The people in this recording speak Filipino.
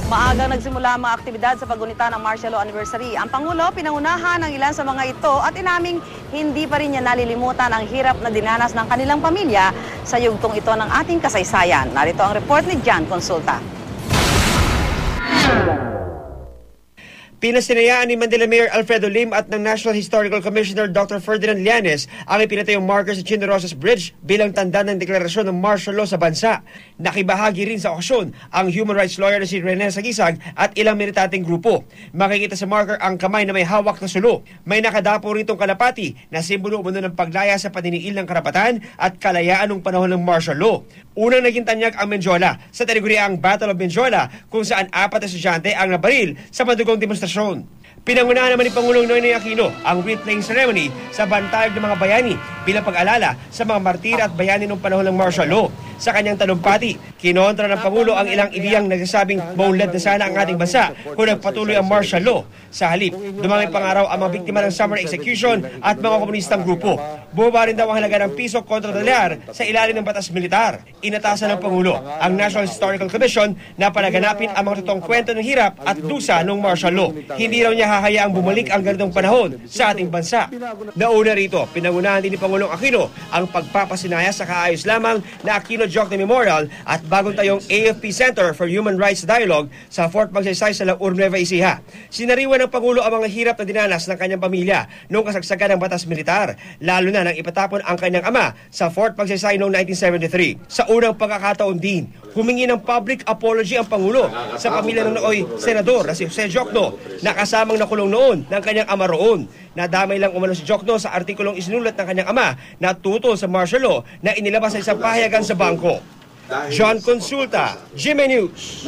Maagang nagsimula ang mga aktibidad sa paggunita ng martial law anniversary. Ang Pangulo pinangunahan ng ilan sa mga ito at inaming hindi pa rin niya nalilimutan ang hirap na dinanas ng kanilang pamilya sa yugtong ito ng ating kasaysayan. Narito ang report ni Jan Consulta. Pinasinayaan ni Manila Mayor Alfredo Lim at ng National Historical Commissioner Dr. Ferdinand Llanes ang ipinatayong marker sa Chino Rosas Bridge bilang tanda ng deklarasyon ng martial law sa bansa. Nakibahagi rin sa okasyon ang human rights lawyer na si Rene Sagisag at ilang militanting grupo. Makikita sa marker ang kamay na may hawak na sulo. May nakadapo ritong kalapati na simbolo umano ng paglaya sa paniniil ng karapatan at kalayaan ng panahon ng martial law. Unang naging tanyag ang Menjola sa tinaguriang Battle of Menjola kung saan 4 na estudyante ang nabaril sa madugong demonstrasyon. Pinangunahan naman ni Pangulong Noynoy Aquino ang wreath-laying ceremony sa bantayog ng mga bayani bilang pag-alala sa mga martir at bayani ng panahon ng martial law. Sa kanyang talumpati, kinontra ng Pangulo ang ilang ideyang nagsasabing maunlad na sana ang ating bansa kung nagpatuloy ang martial law. Sa halip, dumami pangaraw ang mga biktima ng summer execution at mga komunistang grupo. Bumaba rin daw ang halaga ng piso kontra dolyar sa ilalim ng batas militar. Inatasan ng Pangulo ang National Historical Commission na panaganapin ang mga totoong kwento ng hirap at dusa ng martial law. Hindi raw niya hahayaang bumalik ang ganitong panahon sa ating bansa. Nauna rito, pinangunahan din ni Pangulong Aquino ang pagpapasinaya sa kaayos lamang na Aquino Jokno Memorial at bagong tayong AFP Center for Human Rights Dialogue sa Fort Magsaysay sa Laur, Nueva Ecija. Sinariwan ng Pangulo ang mga hirap na dinanas ng kanyang pamilya noong kasagsagan ng batas militar, lalo na nang ipatapon ang kanyang ama sa Fort Magsaysay noong 1973. Sa unang pagkakataon din, humingi ng public apology ang Pangulo sa pamilya ng nooy senador na si Jose Jokno na kasamang nakulong noon ng kanyang ama roon. Nadamay lang umano si Jokno sa artikulong isinulat ng kanyang ama na tutol sa martial law na inilabas sa isang pahayagan sa bangko. John Consulta, GMA News.